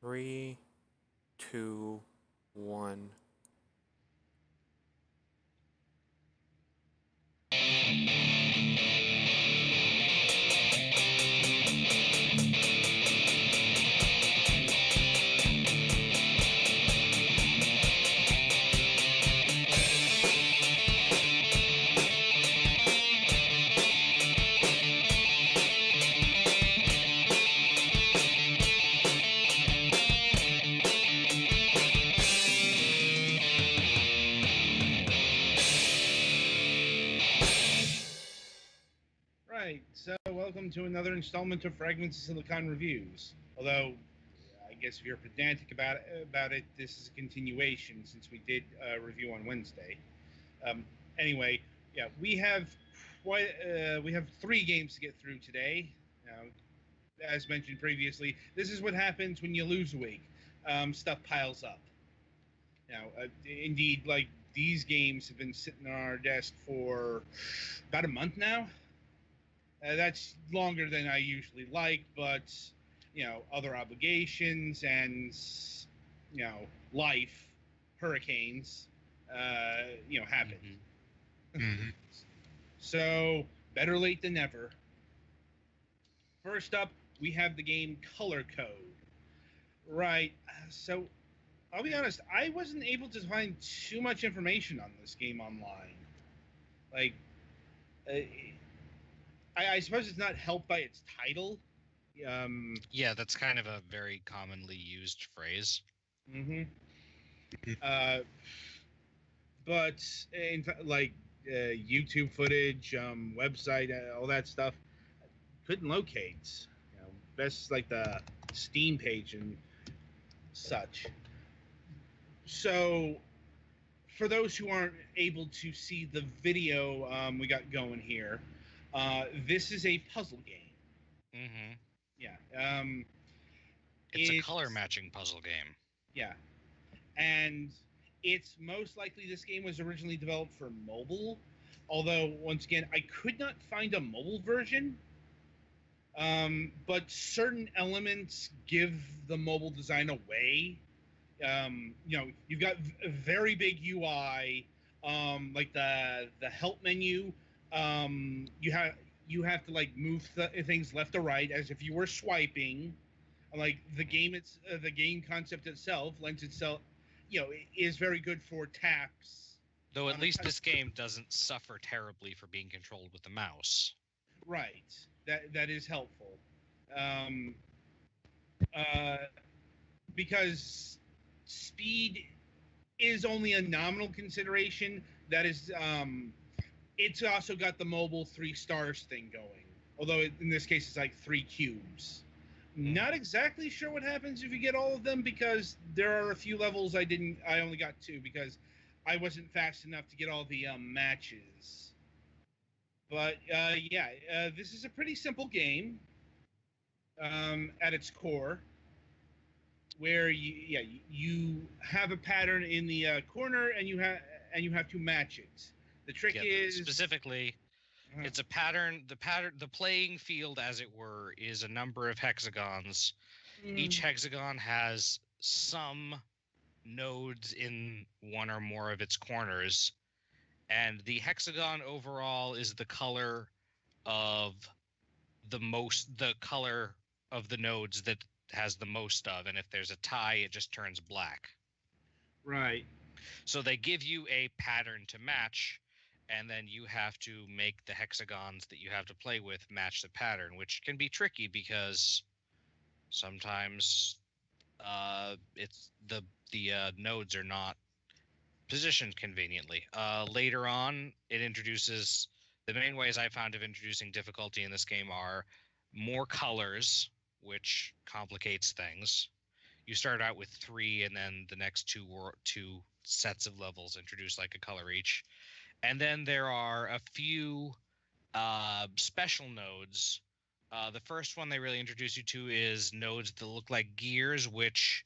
Three, two, one. Right, so welcome to another installment of Fragments of Silicon Reviews. Although, I guess if you're pedantic about it, this is a continuation since we did a review on Wednesday. Anyway, yeah, we have three games to get through today. Now, as mentioned previously, this is what happens when you lose a week. Stuff piles up. Now, indeed, like these games have been sitting on our desk for about a month now. That's longer than I usually like, but other obligations and life, hurricanes, happen. Mm-hmm. So better late than never. First up, we have the game ColorCode. Right. So I'll be honest, I wasn't able to find too much information on this game online. Like, I suppose it's not helped by its title. Yeah, that's kind of a very commonly used phrase. Mm-hmm. But in fact, like YouTube footage, website, all that stuff, couldn't locate. Best like the Steam page and such. So, for those who aren't able to see the video we got going here, this is a puzzle game. Mm-hmm. Yeah. It's a color matching puzzle game. Yeah. And it's most likely this game was originally developed for mobile. Although, once again, I could not find a mobile version. But certain elements give the mobile design away. You've got a very big UI, like the help menu. You have to like move things left or right as if you were swiping. Like the game concept itself lends itself, is very good for taps. Though at least this game doesn't suffer terribly for being controlled with the mouse. Right. That is helpful. Because speed is only a nominal consideration. That is, it's also got the mobile 3 stars thing going. Although in this case it's like 3 cubes. Not exactly sure what happens if you get all of them, because there are a few levels I only got 2 because I wasn't fast enough to get all the matches. But this is a pretty simple game at its core, where you have a pattern in the corner and you have to match it. The trick is specifically it's a pattern. The playing field, as it were, is a number of hexagons. Each hexagon has some nodes in one or more of its corners, and the hexagon overall is the color of the color of the nodes that has the most of, and if there's a tie, it just turns black. Right. So they give you a pattern to match, and then you have to make the hexagons that you have to play with match the pattern, which can be tricky because sometimes it's the nodes are not positioned conveniently. Later on, it introduces the main ways I found of introducing difficulty in this game are more colors, which complicates things. You start out with 3, and then the next two sets of levels introduce like a color each. And then there are a few special nodes. The first one they really introduce you to is nodes that look like gears, which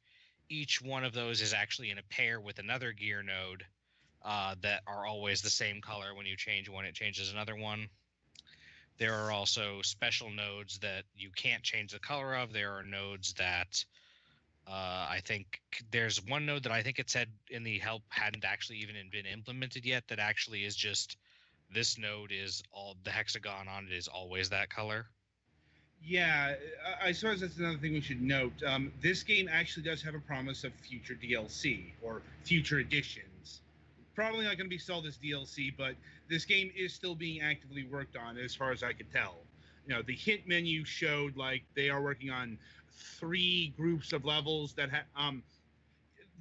each one of those is actually in a pair with another gear node that are always the same color. When you change one, it changes another one. There are also special nodes that you can't change the color of. There are nodes that I think there's one node that I think it said in the help hadn't actually even been implemented yet. That actually is just this node is all the hexagon on it is always that color. Yeah, I suppose that's another thing we should note. This game actually does have a promise of future DLC or future editions. Probably not going to be sold as DLC, but this game is still being actively worked on, as far as I could tell. You know, the hint menu showed like they are working on 3 groups of levels that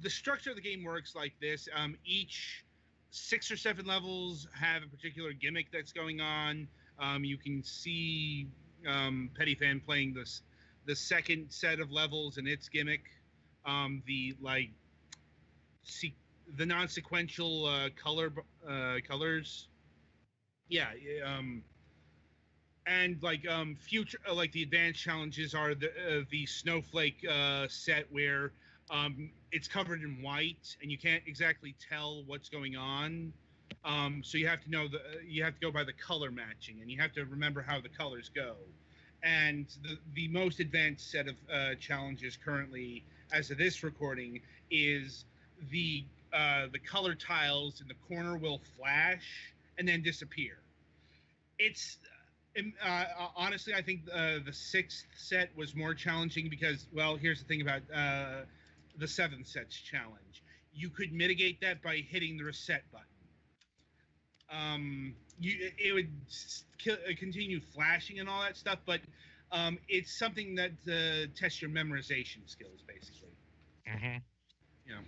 the structure of the game works like this. Each 6 or 7 levels have a particular gimmick that's going on. You can see Petty Fan playing the second set of levels and its gimmick. The the non-sequential colors. Yeah. And future the advanced challenges are the snowflake set where it's covered in white and you can't exactly tell what's going on. So you have to know you have to go by the color matching, and you have to remember how the colors go. And the most advanced set of challenges currently, as of this recording, is the color tiles in the corner will flash and then disappear. It's honestly, I think the 6th set was more challenging because, well, here's the thing about the 7th set's challenge. You could mitigate that by hitting the reset button. It would continue flashing and all that stuff, but it's something that tests your memorization skills, basically. Mm-hmm. You know.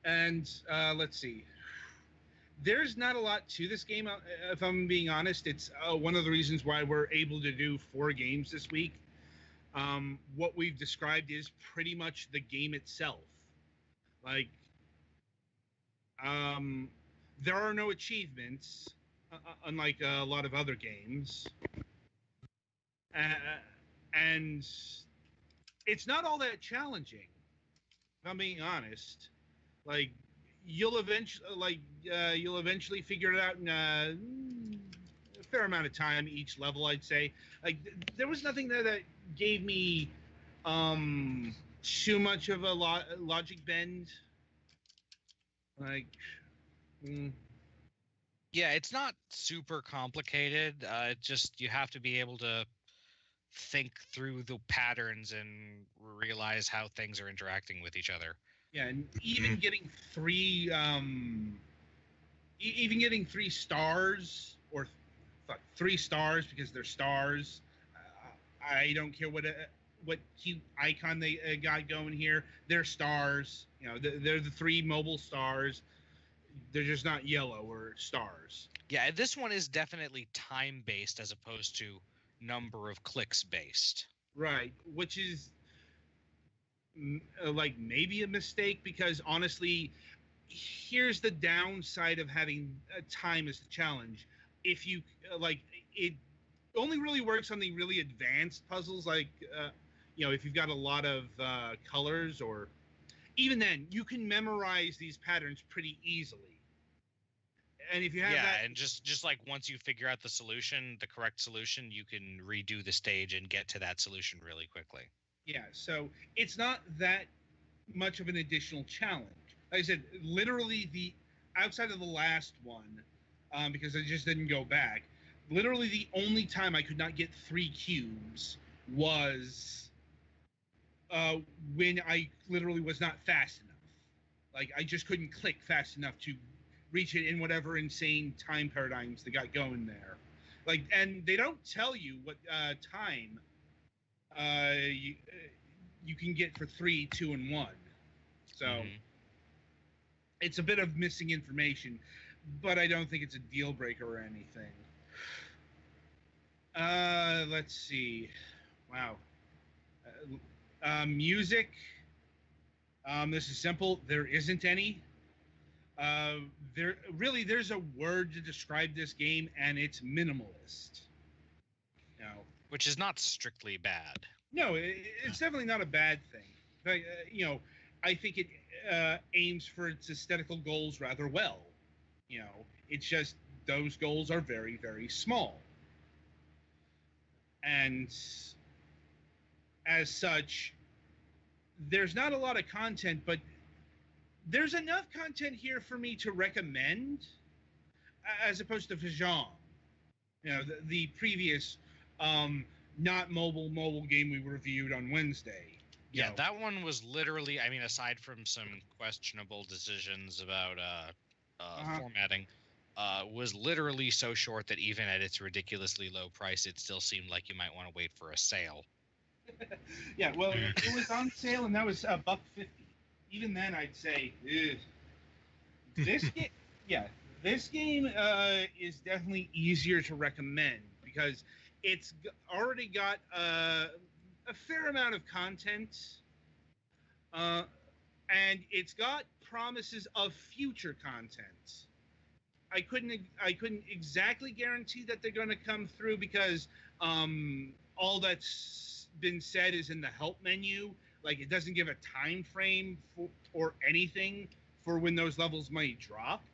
And let's see. There's not a lot to this game, if I'm being honest. It's one of the reasons why we're able to do 4 games this week. What we've described is pretty much the game itself. Like, there are no achievements, unlike a lot of other games. And it's not all that challenging, if I'm being honest. Like, you'll eventually figure it out in a fair amount of time each level, I'd say. Like, there was nothing there that gave me too much of a logic bend. Like, yeah, it's not super complicated. It just you have to be able to think through the patterns and realize how things are interacting with each other. Yeah, and even getting 3 stars, or 3 stars because they're stars. I don't care what cute icon they got going here. They're stars. You know, they're the 3 mobile stars. They're just not yellow or stars. Yeah, this one is definitely time based as opposed to number of clicks based. Right, which is maybe a mistake, because honestly, here's the downside of having time as the challenge. If you it only really works on the really advanced puzzles, if you've got a lot of colors, or even then you can memorize these patterns pretty easily. And if you have and just like once you figure out the correct solution, you can redo the stage and get to that solution really quickly. Yeah, so it's not that much of an additional challenge. Like I said, literally the outside of the last one, because I just didn't go back, literally the only time I could not get 3 cubes was when I literally was not fast enough. Like, I just couldn't click fast enough to reach it in whatever insane time paradigms they got going there. Like, and they don't tell you what time you can get for 3, 2, and 1. So it's a bit of missing information, but I don't think it's a deal breaker or anything. Let's see. Wow. Music. This is simple. There isn't any. There's a word to describe this game, and it's minimalist. Which is not strictly bad. No, it's definitely not a bad thing. But, I think it aims for its aesthetical goals rather well. It's just those goals are very, very small. And as such, there's not a lot of content, but there's enough content here for me to recommend, as opposed to Fajon, the previous not mobile game we reviewed on Wednesday. Yeah, that one was literally, I mean, aside from some questionable decisions about formatting, was literally so short that even at its ridiculously low price, it still seemed like you might want to wait for a sale. Yeah, well, it was on sale, and that was $1.50. Even then, I'd say, ugh. This game, this game is definitely easier to recommend because it's already got a fair amount of content, and it's got promises of future content. I couldn't exactly guarantee that they're going to come through because all that's been said is in the help menu. Like, it doesn't give a time frame or anything for when those levels might drop.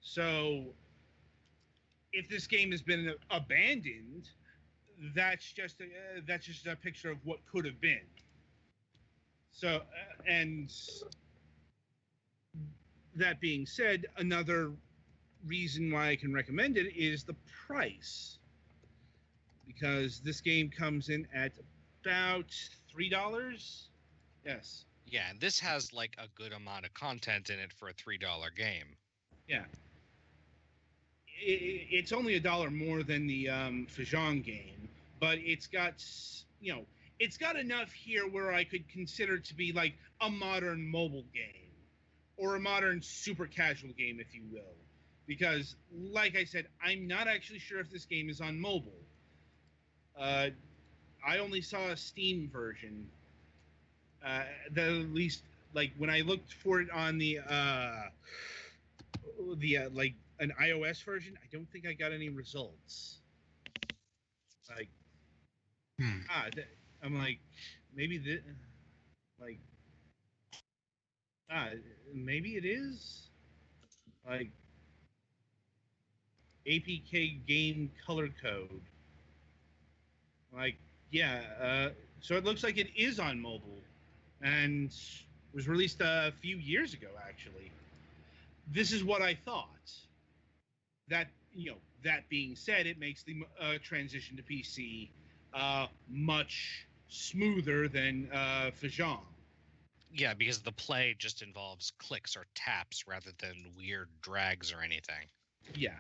So if this game has been abandoned, that's just a picture of what could have been. So and that being said, another reason why I can recommend it is the price, because this game comes in at about $3. Yes. Yeah, and this has like a good amount of content in it for a $3 game. Yeah. It's only $1 more than the Fajon game, but it's got it's got enough here where I could consider it to be like a modern mobile game or a modern super casual game, if you will. Because, like I said, I'm not actually sure if this game is on mobile. I only saw a Steam version. At least, like, when I looked for it on the like an iOS version, I don't think I got any results. Like, I'm like, maybe this, like, maybe it is, like, APK game color code. Like, yeah, so it looks like it is on mobile, and was released a few years ago, actually. This is what I thought. That, that being said, it makes the transition to PC much smoother than Fajon. Yeah, because the play just involves clicks or taps rather than weird drags or anything. Yeah.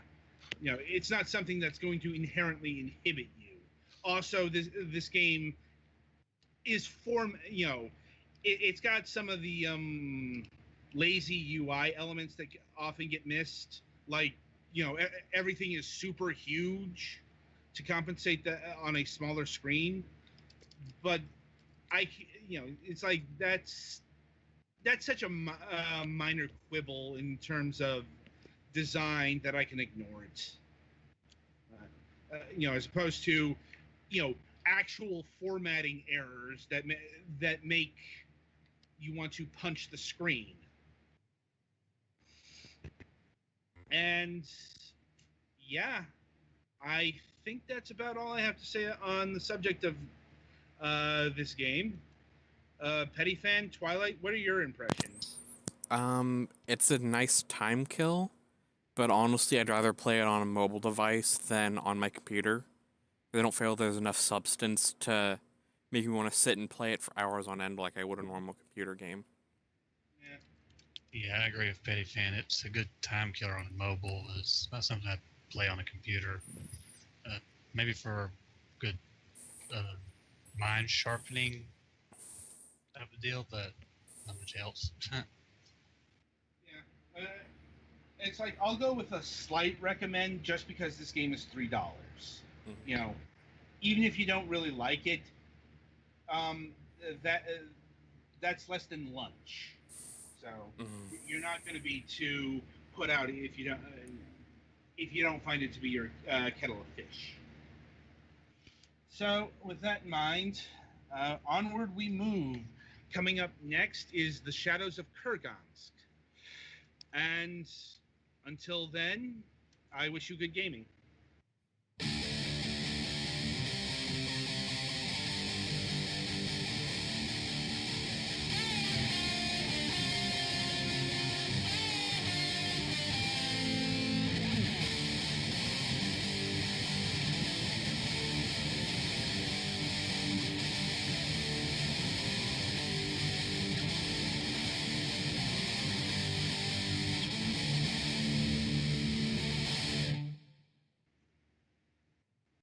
It's not something that's going to inherently inhibit you. Also, this game is it's got some of the lazy UI elements that often get missed. Like, everything is super huge to compensate that on a smaller screen. But it's like that's such a minor quibble in terms of design that I can ignore it. As opposed to, actual formatting errors that make you want to punch the screen. And yeah, I think that's about all I have to say on the subject of this game. Petty Fan, Twilight, what are your impressions? It's a nice time kill, but honestly, I'd rather play it on a mobile device than on my computer. I don't feel there's enough substance to make me want to sit and play it for hours on end like I would a normal computer game. Yeah, I agree with Petty Fan. It's a good time killer on mobile. It's not something I play on a computer. Maybe for a good mind sharpening type of deal, but not much else. Yeah. It's like, I'll go with a slight recommend just because this game is $3. Mm-hmm. Even if you don't really like it, that's less than lunch. So you're not going to be too put out if you don't find it to be your kettle of fish. So with that in mind, onward we move. Coming up next is The Shadows of Kurgansk. And until then, I wish you good gaming.